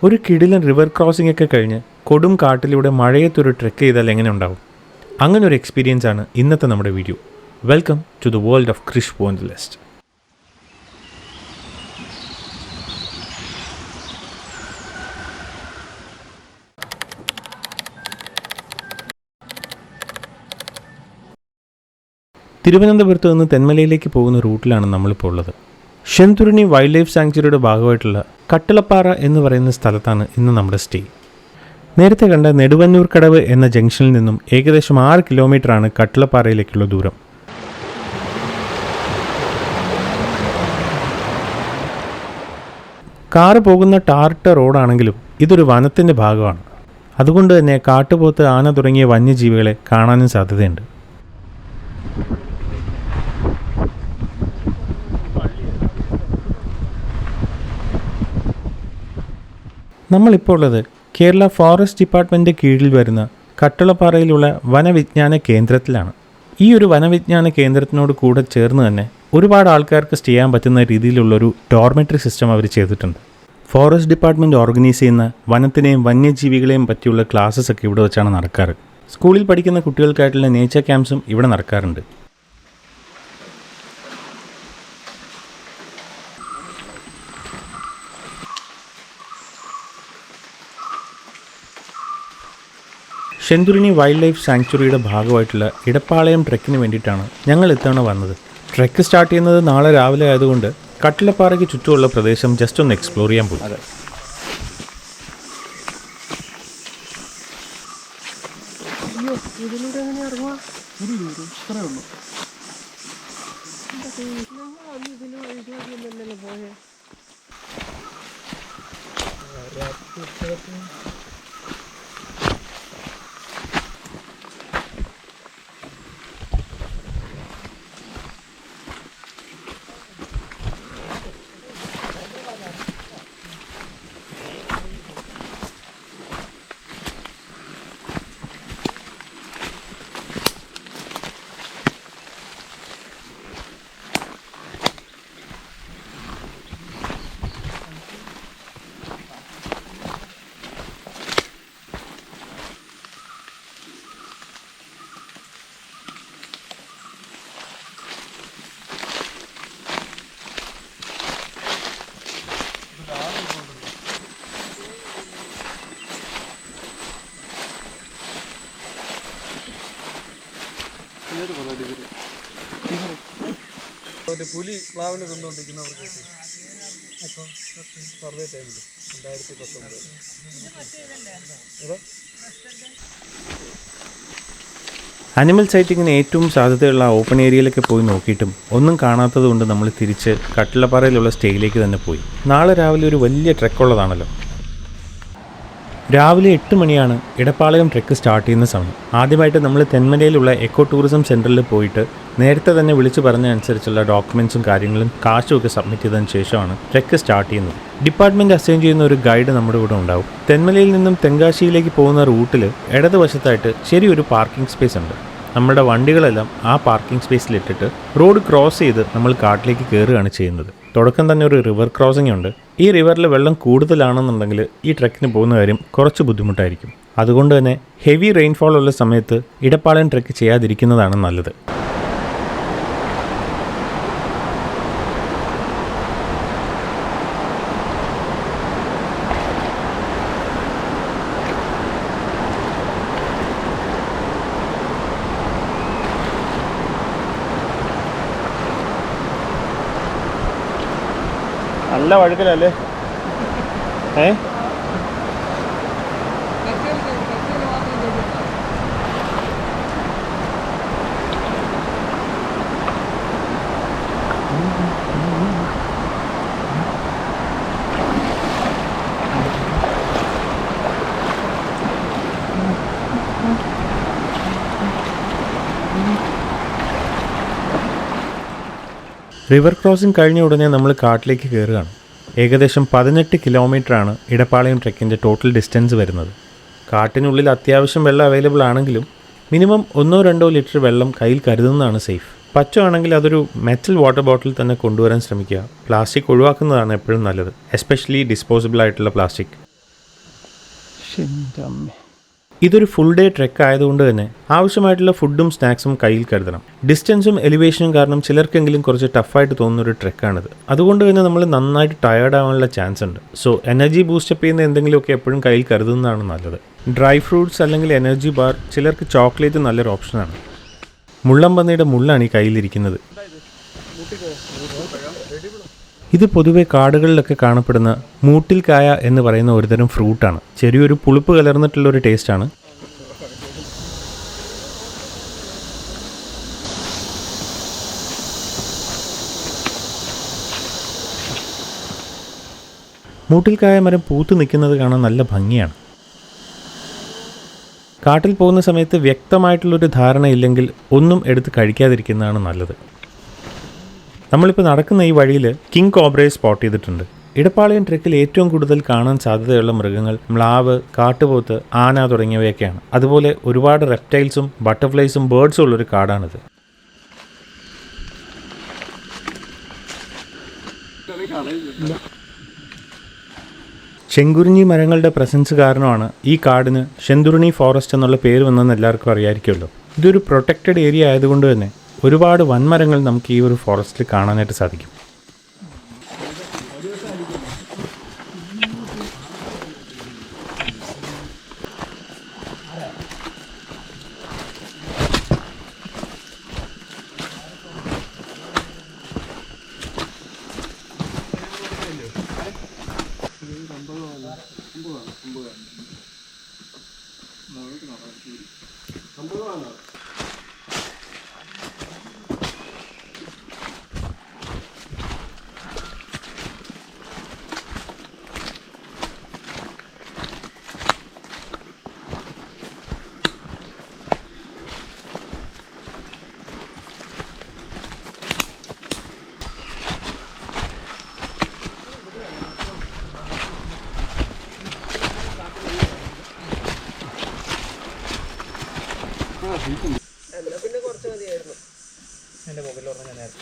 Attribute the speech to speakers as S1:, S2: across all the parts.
S1: ഒരു കിടിലൻ river crossing ഒക്കെ കഴിഞ്ഞ് കൊടും കാട്ടിലൂടെ മഴയത്തൊരു ട്രെക്ക് ചെയ്താൽ എങ്ങനെ ഉണ്ടാവും? അങ്ങനെ ഒരു എക്സ്പീരിയൻസ് ആണ് ഇന്നത്തെ നമ്മുടെ video. Welcome to the world of Krish wanderlust. തിരുവനന്തപുരത്ത് നിന്ന് തെന്മലയിലേക്ക് പോകുന്ന റൂട്ടിലാണ് നമ്മളിപ്പോൾ ഉള്ളത്. ഷെന്തുരുണി വൈൽഡ് ലൈഫ് സാങ്ച്വറിയുടെ ഭാഗമായിട്ടുള്ള കട്ടിളപ്പാറ എന്ന് പറയുന്ന സ്ഥലത്താണ് ഇന്ന് നമ്മുടെ സ്റ്റേ. നേരത്തെ കണ്ട നെടുവന്നൂർ കടവ് എന്ന ജംഗ്ഷനിൽ നിന്നും ഏകദേശം 6 കിലോമീറ്ററാണ് കട്ടിളപ്പാറയിലേക്കുള്ള ദൂരം. കാറ് പോകുന്ന ടാറിട്ട റോഡാണെങ്കിലും ഇതൊരു വനത്തിൻ്റെ ഭാഗമാണ്. അതുകൊണ്ട് തന്നെ കാട്ടുപോത്ത്, ആന തുടങ്ങിയ വന്യജീവികളെ കാണാനും സാധ്യതയുണ്ട്. നമ്മളിപ്പോൾ ഉള്ളത് കേരള ഫോറസ്റ്റ് ഡിപ്പാർട്ട്മെൻറ്റ് കീഴിൽ വരുന്ന കട്ടിളപ്പാറയിലുള്ള വനവിജ്ഞാന കേന്ദ്രത്തിലാണ്. ഈ ഒരു വനവിജ്ഞാന കേന്ദ്രത്തിനോട് കൂടെ ചേർന്ന് തന്നെ ഒരുപാട് ആൾക്കാർക്ക് സ്റ്റേ ചെയ്യാൻ പറ്റുന്ന രീതിയിലുള്ളൊരു ഡോർമെട്രി സിസ്റ്റം അവർ ചെയ്തിട്ടുണ്ട്. ഫോറസ്റ്റ് ഡിപ്പാർട്ട്മെൻറ്റ് ഓർഗനൈസ് ചെയ്യുന്ന വനത്തിനെയും വന്യജീവികളെയും പറ്റിയുള്ള ക്ലാസ്സസ് ഒക്കെ ഇവിടെ വെച്ചാണ് നടക്കാറ്. സ്കൂളിൽ പഠിക്കുന്ന കുട്ടികൾക്കായിട്ടുള്ള നേച്ചർ ക്യാമ്പ്സും ഇവിടെ നടക്കാറുണ്ട്. ഷെന്തുരുണി വൈൽഡ് ലൈഫ് സാങ്ച്വറിയുടെ ഭാഗമായിട്ടുള്ള ഇടപ്പാളയം ട്രെക്കിന് വേണ്ടിയിട്ടാണ് ഞങ്ങൾ ഇത്തവണ വന്നത്. ട്രെക്ക് സ്റ്റാർട്ട് ചെയ്യുന്നത് നാളെ രാവിലെ ആയതുകൊണ്ട് കട്ടിളപ്പാറയ്ക്ക് ചുറ്റുമുള്ള പ്രദേശം ജസ്റ്റ് ഒന്ന് എക്സ്പ്ലോർ ചെയ്യാൻ പോയി.
S2: പുലി പ്ലാവിന് തിന്നുകൊണ്ടിരിക്കുന്നവർക്ക് സർവേ ടൈമിൽ 2019
S1: അനിമൽ സൈറ്റിങ്ങിന് ഏറ്റവും സാധ്യതയുള്ള ഓപ്പൺ ഏരിയയിലൊക്കെ പോയി നോക്കിയിട്ടും ഒന്നും കാണാത്തത് കൊണ്ട് നമ്മൾ തിരിച്ച് കട്ടിളപ്പാറയിലുള്ള സ്റ്റേയിലേക്ക് തന്നെ പോയി. നാളെ രാവിലെ ഒരു വലിയ ട്രെക്കുള്ളതാണല്ലോ. രാവിലെ 8 മണിയാണ് ഇടപ്പാളയം ട്രെക്ക് സ്റ്റാർട്ട് ചെയ്യുന്ന സമയം. ആദ്യമായിട്ട് നമ്മൾ തെന്മലയിലുള്ള എക്കോ ടൂറിസം സെൻറ്ററിൽ പോയിട്ട് നേരത്തെ തന്നെ വിളിച്ചു പറഞ്ഞ അനുസരിച്ചുള്ള ഡോക്യുമെൻറ്റ്സും കാര്യങ്ങളും കാശുമൊക്കെ സബ്മിറ്റ് ചെയ്തതിന് ശേഷമാണ് ട്രെക്ക് സ്റ്റാർട്ട് ചെയ്യുന്നത്. ഡിപ്പാർട്ട്മെൻറ്റ് അസൈൻ ചെയ്യുന്ന ഒരു ഗൈഡ് നമ്മുടെ കൂടെ ഉണ്ടാവും. തെന്മലയിൽ നിന്നും തെങ്കാശിയിലേക്ക് പോകുന്ന റൂട്ടിൽ ഇടതുവശത്തായിട്ട് ചെറിയൊരു പാർക്കിംഗ് സ്പേസ് ഉണ്ട്. നമ്മുടെ വണ്ടികളെല്ലാം ആ പാർക്കിംഗ് സ്പേസിലിട്ടിട്ട് റോഡ് ക്രോസ് ചെയ്ത് നമ്മൾ കാട്ടിലേക്ക് കയറുകയാണ് ചെയ്യുന്നത്. തുടക്കം തന്നെ ഒരു റിവർ ക്രോസിംഗ് ഉണ്ട്. ഈ റിവറിൽ വെള്ളം കൂടുതലാണെന്നുണ്ടെങ്കിൽ ഈ ട്രെക്കിന് പോകുന്ന കാര്യം കുറച്ച് ബുദ്ധിമുട്ടായിരിക്കും. അതുകൊണ്ട് തന്നെ ഹെവി റെയിൻഫോൾ ഉള്ള സമയത്ത് ഇടപ്പാളയം ട്രെക്ക് ചെയ്യാതിരിക്കുന്നതാണ് നല്ലത്. നല്ല വഴുക്കലല്ലേ? റിവർ ക്രോസിംഗ് കഴിഞ്ഞ ഉടനെ നമ്മൾ കാട്ടിലേക്ക് കയറുകയാണ്. ഏകദേശം 18 കിലോമീറ്ററാണ് ഇടപ്പാളയം ട്രെക്കിൻ്റെ ടോട്ടൽ ഡിസ്റ്റൻസ് വരുന്നത്. കാട്ടിനുള്ളിൽ അത്യാവശ്യം വെള്ളം അവൈലബിൾ ആണെങ്കിലും മിനിമം 1-2 ലിറ്റർ വെള്ളം കയ്യിൽ കരുതുന്നതാണ് സേഫ്. പറ്റുവാണെങ്കിൽ അതൊരു മെറ്റൽ വാട്ടർ ബോട്ടിൽ തന്നെ കൊണ്ടുവരാൻ ശ്രമിക്കുക. പ്ലാസ്റ്റിക് ഒഴിവാക്കുന്നതാണ് എപ്പോഴും നല്ലത്, എസ്പെഷ്യലി ഡിസ്പോസിബിൾ ആയിട്ടുള്ള പ്ലാസ്റ്റിക്. ഇതൊരു ഫുൾ ഡേ ട്രെക്ക് ആയതുകൊണ്ട് തന്നെ ആവശ്യമായിട്ടുള്ള ഫുഡും സ്നാക്സും കയ്യിൽ കരുതണം. ഡിസ്റ്റൻസും എലിവേഷനും കാരണം ചിലർക്കെങ്കിലും കുറച്ച് ടഫായിട്ട് തോന്നുന്ന ഒരു ട്രെക്കാണിത്. അതുകൊണ്ട് തന്നെ നമ്മൾ നന്നായിട്ട് ടയേർഡ് ആവാനുള്ള ചാൻസ് ഉണ്ട്. സോ എനർജി ബൂസ്റ്റപ്പ് ചെയ്യുന്ന എന്തെങ്കിലുമൊക്കെ എപ്പോഴും കയ്യിൽ കരുതുന്നതാണ് നല്ലത്. ഡ്രൈ ഫ്രൂട്ട്സ് അല്ലെങ്കിൽ എനർജി ബാർ, ചിലർക്ക് ചോക്ലേറ്റ് നല്ലൊരു ഓപ്ഷനാണ്. മുള്ളംപന്നിയുടെ മുള്ളാണ് ഈ കയ്യിലിരിക്കുന്നത്. ഇത് പൊതുവെ കാടുകളിലൊക്കെ കാണപ്പെടുന്ന മൂട്ടിൽക്കായ എന്ന് പറയുന്ന ഒരുതരം ഫ്രൂട്ടാണ്. ചെറിയൊരു പുളിപ്പ് കലർന്നിട്ടുള്ളൊരു ടേസ്റ്റാണ്. മൂട്ടിൽക്കായ മരം പൂത്തു നിൽക്കുന്നത് കാണാൻ നല്ല ഭംഗിയാണ്. കാട്ടിൽ പോകുന്ന സമയത്ത് വ്യക്തമായിട്ടുള്ളൊരു ധാരണയില്ലെങ്കിൽ ഒന്നും എടുത്ത് കഴിക്കാതിരിക്കുന്നതാണ് നല്ലത്. നമ്മളിപ്പോൾ നടക്കുന്ന ഈ വഴിയിൽ കിങ് കോബ്രയെ സ്പോട്ട് ചെയ്തിട്ടുണ്ട്. ഇടപ്പാളയം ട്രെക്കിൽ ഏറ്റവും കൂടുതൽ കാണാൻ സാധ്യതയുള്ള മൃഗങ്ങൾ മ്ലാവ്, കാട്ടുപോത്ത്, ആന തുടങ്ങിയവയൊക്കെയാണ്. അതുപോലെ ഒരുപാട് റെപ്റ്റൈൽസും ബട്ടർഫ്ലൈസും ബേർഡ്സും ഉള്ളൊരു കാടാണിത്. ശെങ്കുറിഞ്ഞി മരങ്ങളുടെ പ്രസൻസ് കാരണമാണ് ഈ കാടിന് ശെന്തുറിണി ഫോറസ്റ്റ് എന്നുള്ള പേര് വന്നതെന്ന് എല്ലാവർക്കും അറിയാമായിരിക്കുമല്ലോ. ഇതൊരു പ്രൊട്ടക്റ്റഡ് ഏരിയ ആയതുകൊണ്ട് തന്നെ ഒരുപാട് വൻമരങ്ങൾ നമുക്ക് ഈ ഒരു ഫോറസ്റ്റിൽ കാണാനായിട്ട് സാധിക്കും.
S2: പിന്നെ കുറച്ച് മതിയായിരുന്നു. എൻ്റെ മൊബൈലിൽ പറഞ്ഞ നേരത്തെ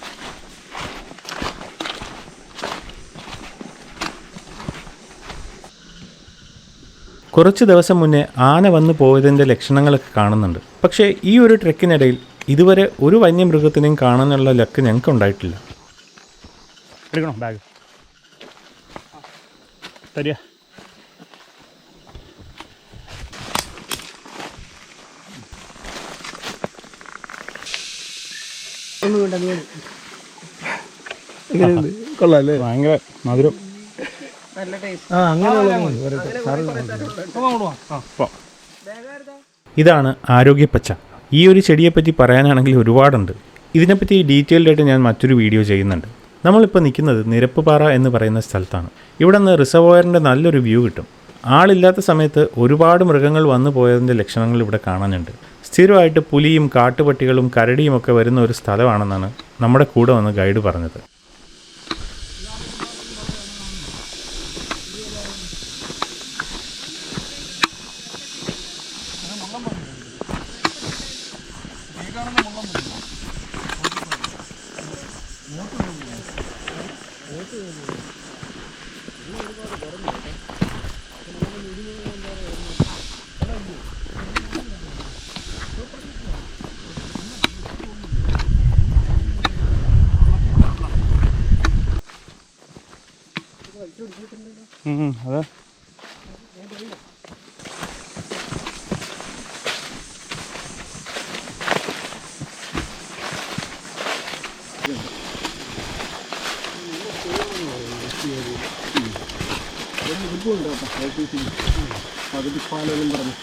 S1: കുറച്ച് ദിവസം മുന്നേ ആന വന്നു പോയതിൻ്റെ ലക്ഷണങ്ങളൊക്കെ കാണുന്നുണ്ട്. പക്ഷേ ഈ ഒരു ട്രെക്കിനിടയിൽ ഇതുവരെ ഒരു വന്യമൃഗത്തിനെയും കാണാനുള്ള ലക്ക് ഞങ്ങൾക്ക് ഉണ്ടായിട്ടില്ല.
S3: എടുക്കണോ ബാഗ്? തരിക.
S2: കൊള്ളാല്ലേ?
S3: ഭയങ്കര മധുരം.
S1: ഇതാണ് ആരോഗ്യപ്പച്ച. ഈ ഒരു ചെടിയെപ്പറ്റി പറയാനാണെങ്കിൽ ഒരുപാടുണ്ട്. ഇതിനെപ്പറ്റി ഡീറ്റെയിൽഡ് ആയിട്ട് ഞാൻ മറ്റൊരു വീഡിയോ ചെയ്യുന്നുണ്ട്. നമ്മളിപ്പോൾ നിൽക്കുന്നത് നിരപ്പുപാറ എന്ന് പറയുന്ന സ്ഥലത്താണ്. ഇവിടെ നിന്ന് റിസർവോയറിൻ്റെ നല്ലൊരു വ്യൂ കിട്ടും. ആളില്ലാത്ത സമയത്ത് ഒരുപാട് മൃഗങ്ങൾ വന്നു പോയതിൻ്റെ ലക്ഷണങ്ങൾ ഇവിടെ കാണാനുണ്ട്. സ്ഥിരമായിട്ട് പുലിയും കാട്ടുപട്ടികളും കരടിയും ഒക്കെ വരുന്ന ഒരു സ്ഥലമാണെന്നാണ് നമ്മുടെ കൂടെ വന്ന് ഗൈഡ് പറഞ്ഞത്.
S3: അതെ.
S2: പകുതിപ്പാലെന്നും പറഞ്ഞു.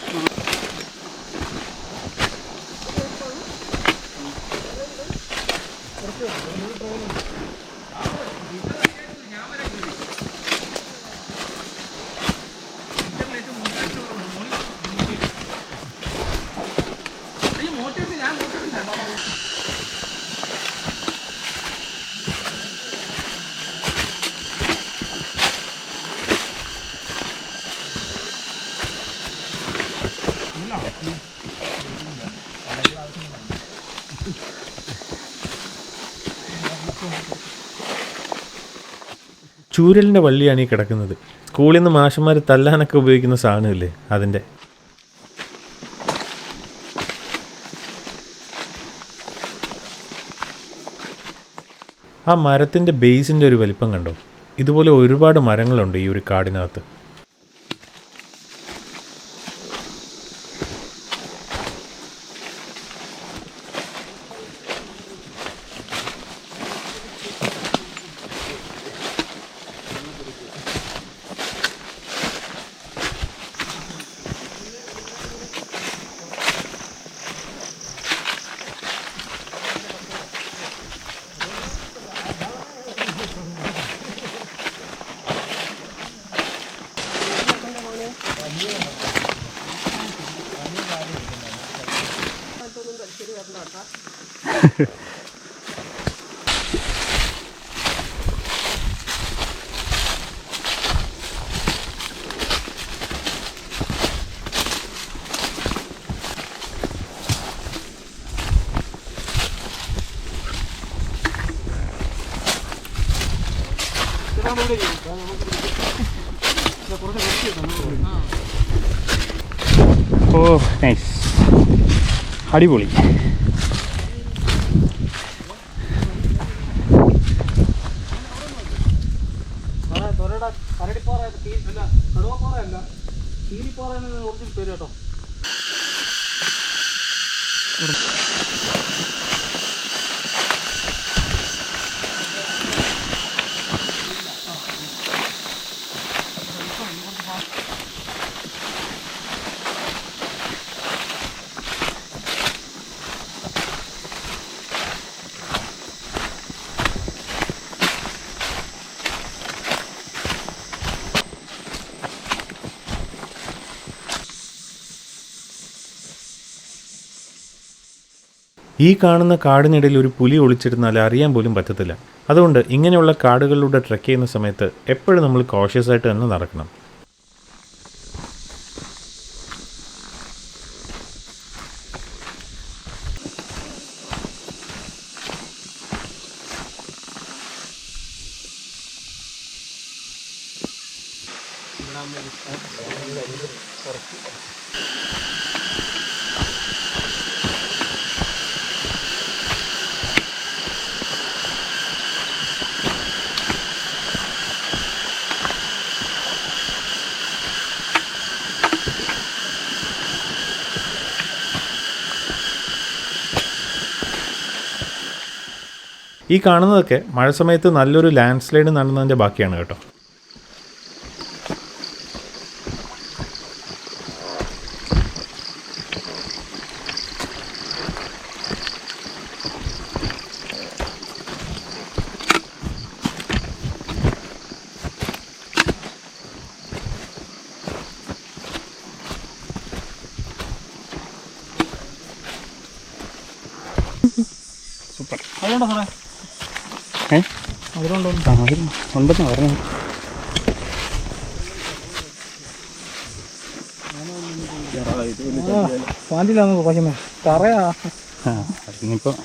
S1: ചൂരലിൻ്റെ വള്ളിയാണ് ഈ കിടക്കുന്നത്. സ്കൂളിൽ നിന്ന് മാഷന്മാർ തല്ലാനൊക്കെ ഉപയോഗിക്കുന്ന സാധനമില്ലേ അതിൻ്റെ. ആ മരത്തിൻ്റെ ബേസിൻ്റെ ഒരു വലിപ്പം കണ്ടോ? ഇതുപോലെ ഒരുപാട് മരങ്ങളുണ്ട് ഈ ഒരു കാടിനകത്ത്.
S3: ഓ നൈസ്, അടിപൊളി.
S2: പേര് കേട്ടോ.
S1: ഈ കാണുന്ന കാടിനിടയിൽ ഒരു പുലി ഒളിച്ചിരുന്നാൽ അറിയാൻ പോലും പറ്റത്തില്ല. അതുകൊണ്ട് ഇങ്ങനെയുള്ള കാടുകളിലൂടെ ട്രെക്ക് ചെയ്യുന്ന സമയത്ത് എപ്പോഴും നമ്മൾ കോഷ്യസ് ആയിട്ട് തന്നെ നടക്കണം. ഈ കാണുന്നതൊക്കെ മഴ സമയത്ത് നല്ലൊരു ലാൻഡ് സ്ലൈഡ് നടന്നതിൻ്റെ ബാക്കിയാണ് കേട്ടോ.
S3: സൂപ്പർ.
S2: അതുകൊണ്ടോ സാറേ?
S3: അതിലുണ്ടോ? ഉണ്ടെന്ന് പറഞ്ഞു.
S2: പാൻറ്റിലാന്ന് കുറയ്ക്കുന്നേ തറയാ.
S3: അതിനിപ്പോൾ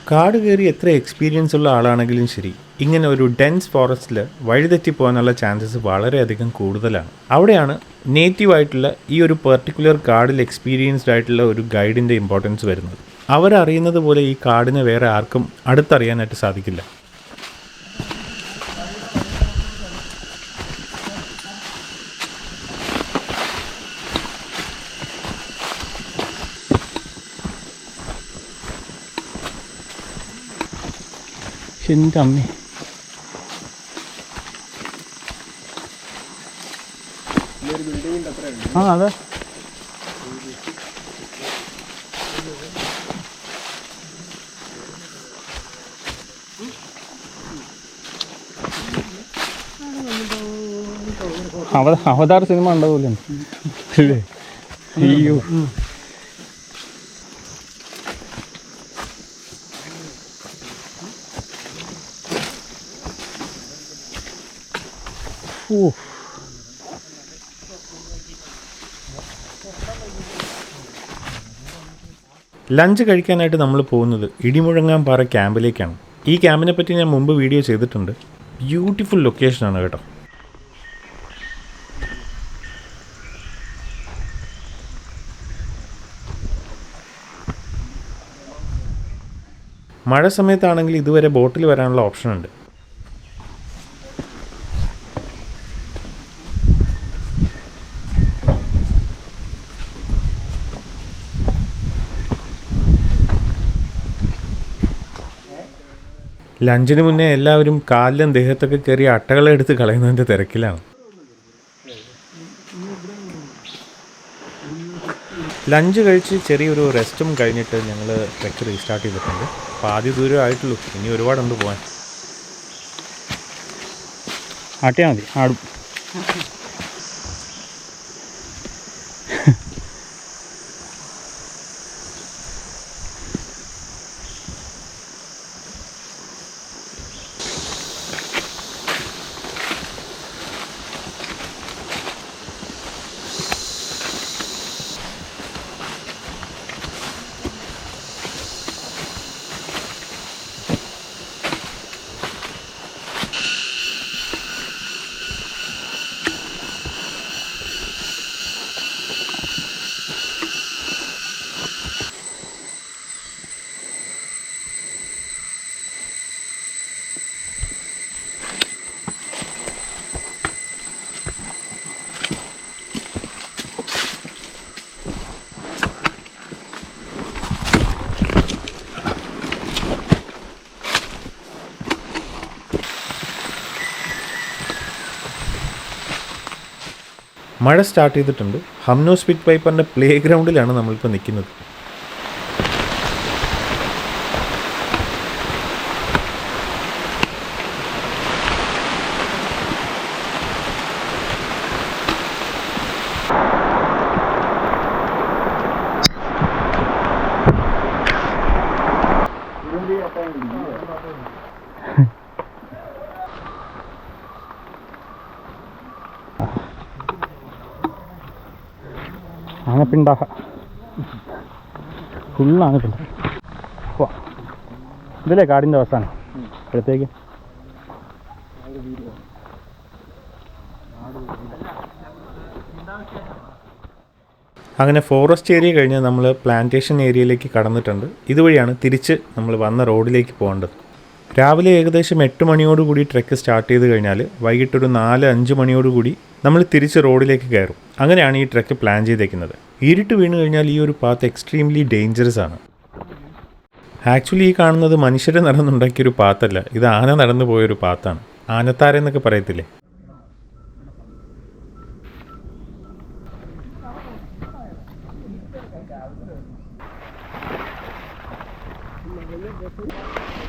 S1: കാട് കയറി എത്ര എക്സ്പീരിയൻസ് ഉള്ള ആളാണെങ്കിലും ശരി, ഇങ്ങനെ ഒരു ഡെൻസ് ഫോറസ്റ്റിൽ വഴിതെറ്റി പോകാനുള്ള ചാൻസസ് വളരെയധികം കൂടുതലാണ്. അവിടെയാണ് നേറ്റീവായിട്ടുള്ള ഈ ഒരു പെർട്ടിക്കുലർ കാടിൽ എക്സ്പീരിയൻസ്ഡ് ആയിട്ടുള്ള ഒരു ഗൈഡിൻ്റെ ഇമ്പോർട്ടൻസ് വരുന്നത്. അവരറിയുന്നത് പോലെ ഈ കാടിനെ വേറെ ആർക്കും അടുത്തറിയാനായിട്ട് സാധിക്കില്ല.
S3: എൻ്റെ അമ്മേ, ആ അതെ. അവതാർ സിനിമ ഉണ്ടാവില്ലേ അല്ലേ? അയ്യോ ഓ
S1: ലഞ്ച് കഴിക്കാനായിട്ട് നമ്മൾ പോകുന്നത് ഇടിമുഴങ്ങാംപാറ ക്യാമ്പിലേക്കാണ്. ഈ ക്യാമ്പിനെ പറ്റി ഞാൻ മുമ്പ് വീഡിയോ ചെയ്തിട്ടുണ്ട്. ബ്യൂട്ടിഫുൾ ലൊക്കേഷനാണ് കേട്ടോ. മഴ സമയത്താണെങ്കിൽ ഇതുവരെ ബോട്ടിൽ വരാനുള്ള ഓപ്ഷനുണ്ട്. ലഞ്ചിന് മുന്നേ എല്ലാവരും കാലിലും ദേഹത്തൊക്കെ കയറി അട്ടകളെ എടുത്ത് കളയുന്നതിൻ്റെ തിരക്കിലാണ്. ലഞ്ച് കഴിച്ച് ചെറിയൊരു റെസ്റ്റും കഴിഞ്ഞിട്ട് ഞങ്ങൾ ട്രെക്ക് റീസ്റ്റാർട്ട് ചെയ്തിട്ടുണ്ട്. പാതി ദൂരം ആയിട്ടുള്ളൂ, ഇനി ഒരുപാടുണ്ട് പോകാൻ.
S3: ആട്ടിയാൽ മതി, ആടും.
S1: മഴ സ്റ്റാർട്ട് ചെയ്തിട്ടുണ്ട്. ഹംനോ സ്പിറ്റ് വൈപ്പറിൻ്റെ പ്ലേ ഗ്രൗണ്ടിലാണ് നമ്മളിപ്പോൾ നിൽക്കുന്നത്.
S3: ആനപ്പിണ്ടാഹ ഫുള്ള് ആനപ്പിണ്ട. വാ, ഇതില്ലേ കാടിൻ്റെ അവസാനം അടുത്തേക്ക്.
S1: അങ്ങനെ ഫോറസ്റ്റ് ഏരിയ കഴിഞ്ഞ് നമ്മൾ പ്ലാന്റേഷൻ ഏരിയയിലേക്ക് കടന്നിട്ടുണ്ട്. ഇതുവഴിയാണ് തിരിച്ച് നമ്മൾ വന്ന റോഡിലേക്ക് പോകേണ്ടത്. രാവിലെ ഏകദേശം 8 മണിയോടുകൂടി ട്രെക്ക് സ്റ്റാർട്ട് ചെയ്ത് കഴിഞ്ഞാൽ വൈകിട്ടൊരു 4-5 മണിയോടുകൂടി നമ്മൾ തിരിച്ച് റോഡിലേക്ക് കയറും. അങ്ങനെയാണ് ഈ ട്രെക്ക് പ്ലാൻ ചെയ്തേക്കുന്നത്. ഇരുട്ട് വീണ് കഴിഞ്ഞാൽ ഈ ഒരു പാത്ത് എക്സ്ട്രീംലി ഡേഞ്ചറസ് ആണ്. ആക്ച്വലി ഈ കാണുന്നത് മനുഷ്യരെ നടന്നുണ്ടാക്കിയൊരു പാത്തല്ല, ഇത് ആന നടന്നു പോയൊരു പാത്താണ്. ആനത്താരെന്നൊക്കെ പറയത്തില്ലേ.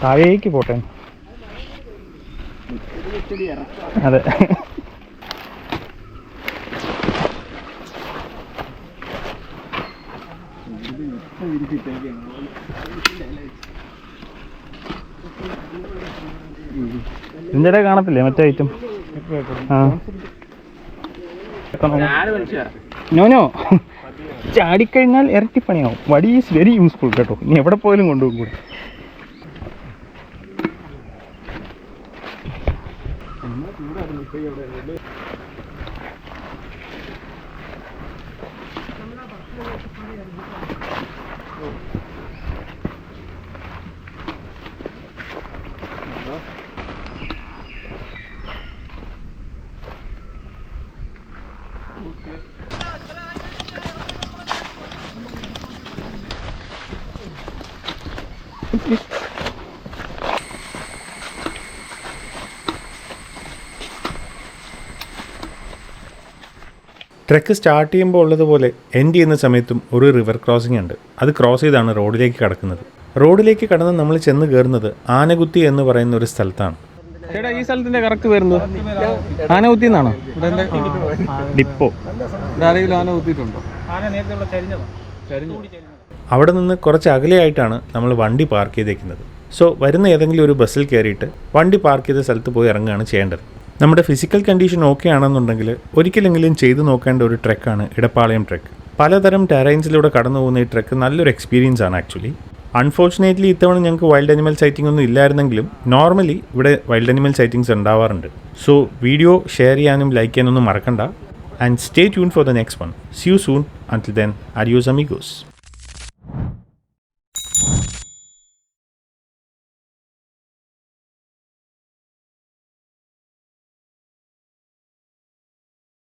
S3: താഴേക്ക് പോട്ടെ. അതെ, ഇതിൻ്റെ കാണത്തില്ലേ മറ്റേ ഐറ്റം. ആ നോനോ ചാടിക്കഴിഞ്ഞാൽ ഇരട്ടിപ്പണിയാവും. വടി ഈസ് വെരി യൂസ്ഫുൾ കേട്ടോ. ഇനി എവിടെ പോയാലും കൊണ്ടുപോകും കൂടെ.
S1: ട്രെക്ക് സ്റ്റാർട്ട് ചെയ്യുമ്പോൾ ഉള്ളതുപോലെ എൻഡ് ചെയ്യുന്ന സമയത്തും ഒരു റിവർ ക്രോസിംഗ് ഉണ്ട്. അത് ക്രോസ് ചെയ്താണ് റോഡിലേക്ക് കടക്കുന്നത്. റോഡിലേക്ക് കടന്ന് നമ്മൾ ചെന്ന് കയറുന്നത് ആനകുത്തി എന്ന് പറയുന്ന ഒരു സ്ഥലത്താണ്.
S3: ചേട്ടാ ഈ സ്ഥലത്തിന്റെ കറക്റ്റ് വരുന്നത് ആനകുത്തി എന്നാണോ? ഡിപ്പോ
S2: ആരെങ്കിലും ആന കുത്തിയിട്ടുണ്ടോ?
S1: അവിടെ നിന്ന് കുറച്ച് അകലെയായിട്ടാണ് നമ്മൾ വണ്ടി പാർക്ക് ചെയ്തേക്കുന്നത്. സോ വരുന്ന ഏതെങ്കിലും ഒരു ബസ്സിൽ കയറിയിട്ട് വണ്ടി പാർക്ക് ചെയ്ത സ്ഥലത്ത് പോയി ഇറങ്ങുകയാണ് ചെയ്യേണ്ടത്. നമ്മുടെ ഫിസിക്കൽ കണ്ടീഷൻ ഓക്കെ ആണെന്നുണ്ടെങ്കിൽ ഒരിക്കലെങ്കിലും ചെയ്തു നോക്കേണ്ട ഒരു ട്രെക്കാണ് ഇടപ്പാളയം ട്രെക്ക്. പലതരം ടെറൈൻസിലൂടെ കടന്നു പോകുന്ന ഈ ട്രെക്ക് നല്ലൊരു എക്സ്പീരിയൻസ് ആണ് ആക്ച്വലി. അൺഫോർച്ചുനേറ്റ്ലി ഇത്തവണ ഞങ്ങൾക്ക് വൈൽഡ് അനിമൽ സൈറ്റിംഗ് ഒന്നും ഇല്ലായിരുന്നെങ്കിലും നോർമലി ഇവിടെ വൈൽഡ് അനിമൽ സൈറ്റിങ്സ് ഉണ്ടാവാറുണ്ട്. സോ വീഡിയോ ഷെയർ ചെയ്യാനും ലൈക്ക് ചെയ്യാനൊന്നും മറക്കണ്ട. And stay tune for the next one. See you soon. Until then, adios amigos.